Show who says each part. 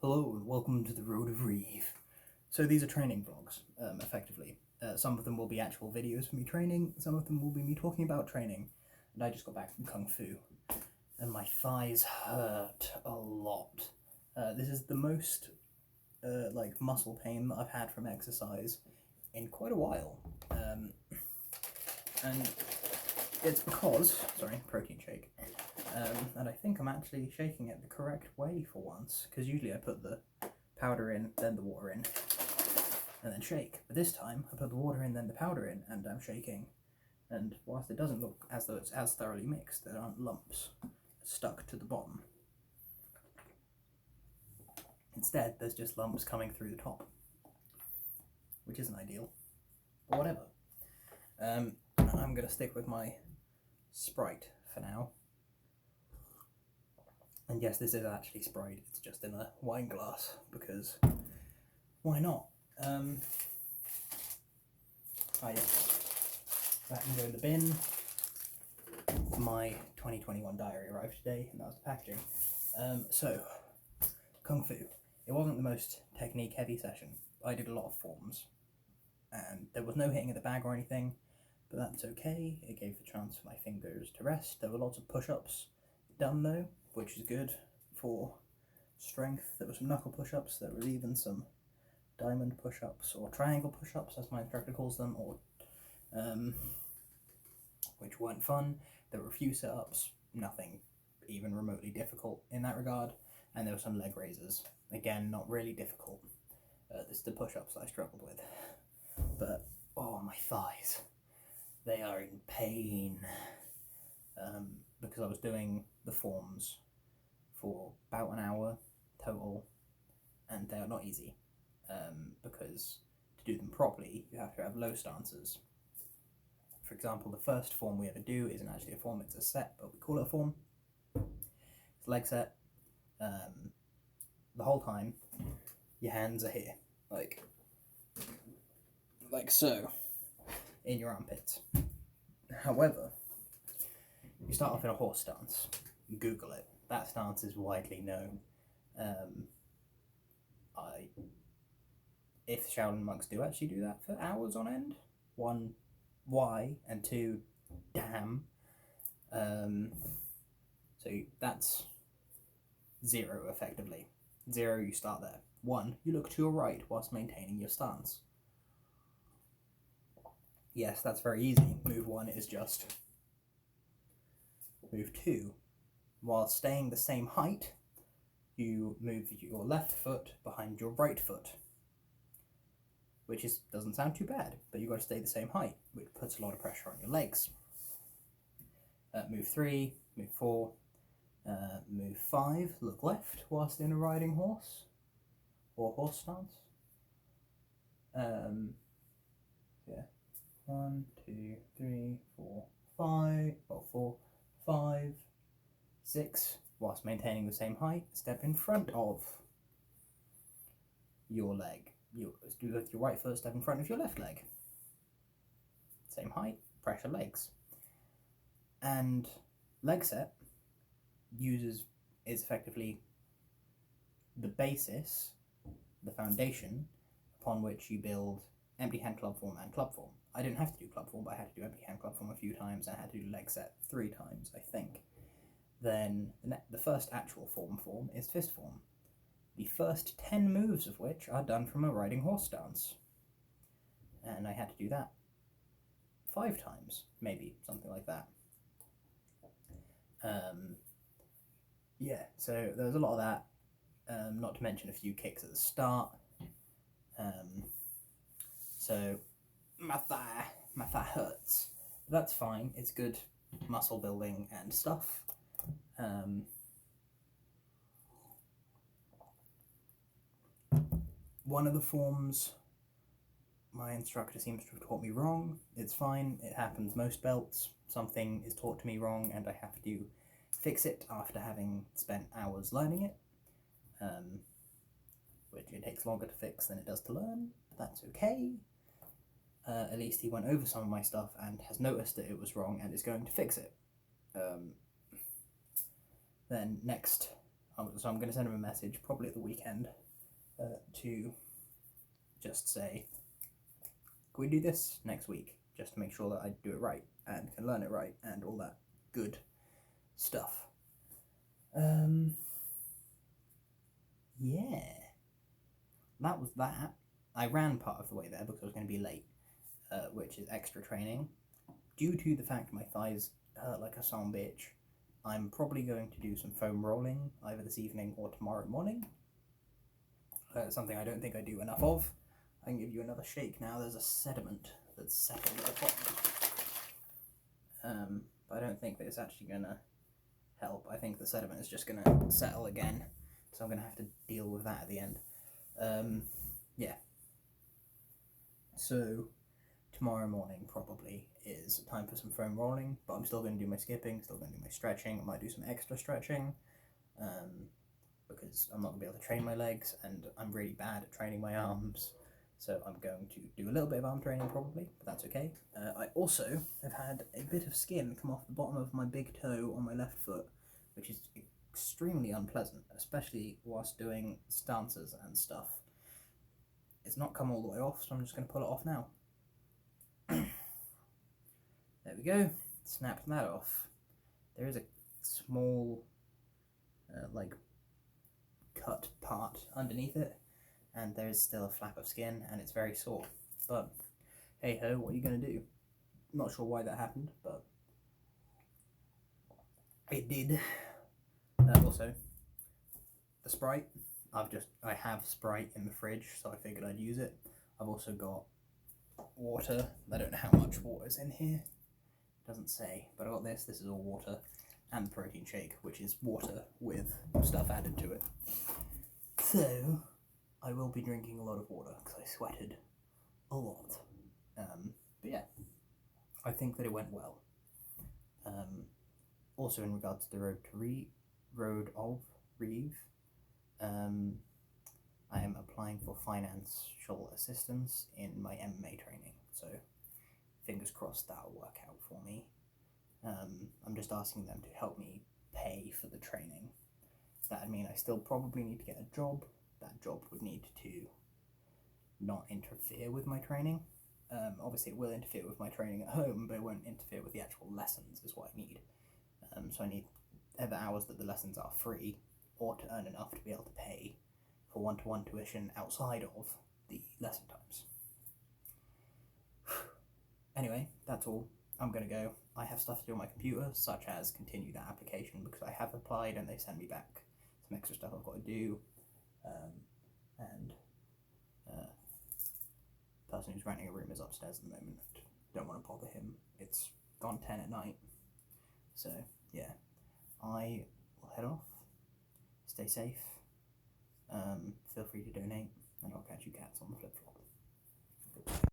Speaker 1: Hello and welcome to the Road of Reeve. So these are training vlogs, effectively. Some of them will be actual videos of me training, some of them will be me talking about training. And I just got back from Kungfu, and my thighs hurt a lot. This is the most, muscle pain that I've had from exercise in quite a while. And it's because, protein shake. And I think I'm actually shaking it the correct way for once, because usually I put the powder in, then the water in, and then shake. But this time I put the water in, then the powder in, and I'm shaking. And whilst it doesn't look as though it's as thoroughly mixed, there aren't lumps stuck to the bottom. Instead, there's just lumps coming through the top, which isn't ideal, but whatever. I'm going to stick with my Sprite for now. And yes, this is actually Sprite, it's just in a wine glass, because why not? Yeah. That can go in the bin. My 2021 diary arrived today, and that was the packaging. So, Kungfu. It wasn't the most technique-heavy session. I did a lot of forms, and there was no hitting of the bag or anything, but that's okay. It gave the chance for my fingers to rest. There were lots of push-ups done though, which is good for strength. There were some knuckle push-ups, there were even some diamond push-ups, or triangle push-ups as my instructor calls them, or which weren't fun. There were a few sit-ups, nothing even remotely difficult in that regard, and there were some leg raises. Again, not really difficult. This is the push-ups that I struggled with. But, oh, my thighs. They are in pain. Because I was doing the forms for about an hour total, and they are not easy, because to do them properly you have to have low stances. For example, the first form we ever do isn't actually a form, it's a set, but we call it a form. It's leg set. The whole time your hands are here, like so, in your armpits. However, you start off in a horse stance. Google it. That stance is widely known. If the Shaolin monks do actually do that for hours on end, one, why, and two, damn. So that's 0 effectively. 0, you start there. 1, you look to your right whilst maintaining your stance. Yes, that's very easy. Move 1 is just move 2. While staying the same height, you move your left foot behind your right foot, which doesn't sound too bad, but you've got to stay the same height, which puts a lot of pressure on your legs. Move 3, move 4, move 5, look left whilst in a riding horse, or horse stance. Yeah. 1, 2, 3, 4, 5, or 4, 5, 6, whilst maintaining the same height, step in front of your leg. With your right foot, step in front of your left leg. Same height, pressure legs. And leg set is effectively the basis, the foundation, upon which you build empty hand club form and club form. I didn't have to do club form, but I had to do empty hand club form a few times, and I had to do leg set 3 times, I think. Then the first actual form is fist form, the first 10 moves of which are done from a riding horse stance. And I had to do that 5 times, maybe, something like that. Yeah, so there was a lot of that, not to mention a few kicks at the start. So my thigh hurts. But that's fine, it's good muscle building and stuff. One of the forms, my instructor seems to have taught me wrong. It's fine, it happens most belts. Something is taught to me wrong and I have to fix it after having spent hours learning it. Which it takes longer to fix than it does to learn, but that's okay. At least he went over some of my stuff and has noticed that it was wrong and is going to fix it. Then next So I'm going to send him a message probably at the weekend to just say, can we do this next week? Just to make sure that I do it right and can learn it right and all that good stuff. Yeah, that was that. I ran part of the way there because I was going to be late, which is extra training. Due to the fact my thighs hurt like a son bitch, I'm probably going to do some foam rolling either this evening or tomorrow morning. Something I don't think I do enough of. I can give you another shake now. There's a sediment that's settled at the bottom. But I don't think that it's actually going to help. I think the sediment is just going to settle again. So I'm going to have to deal with that at the end. Yeah. So tomorrow morning probably is time for some foam rolling, but I'm still going to do my skipping, still going to do my stretching. I might do some extra stretching, because I'm not going to be able to train my legs, and I'm really bad at training my arms, so I'm going to do a little bit of arm training probably, but that's okay. I also have had a bit of skin come off the bottom of my big toe on my left foot, which is extremely unpleasant, especially whilst doing stances and stuff. It's not come all the way off, so I'm just going to pull it off now. There we go, snapped that off. There is a small, cut part underneath it, and there is still a flap of skin, and it's very sore. But hey ho, what are you going to do? Not sure why that happened, but it did. Also, the Sprite. I have Sprite in the fridge, so I figured I'd use it. I've also got water. I don't know how much water's in here. It doesn't say, but I got this. This is all water, and the protein shake, which is water with stuff added to it. So I will be drinking a lot of water because I sweated a lot. But yeah, I think that it went well. Also, in regards to the Road of Reeve, I am applying for financial assistance in my MMA training, so fingers crossed that'll work out for me. I'm just asking them to help me pay for the training. That'd mean I still probably need to get a job. That job would need to not interfere with my training. Obviously it will interfere with my training at home, but it won't interfere with the actual lessons is what I need. So I need the hours that the lessons are free, or to earn enough to be able to pay for one-to-one tuition outside of the lesson times. Anyway, that's all. I'm going to go. I have stuff to do on my computer, such as continue that application, because I have applied and they send me back some extra stuff I've got to do. And the person who's renting a room is upstairs at the moment. Don't want to bother him. It's gone 10 at night. So, yeah. I will head off. Stay safe. Feel free to donate, and I'll catch you cats on the flip flop.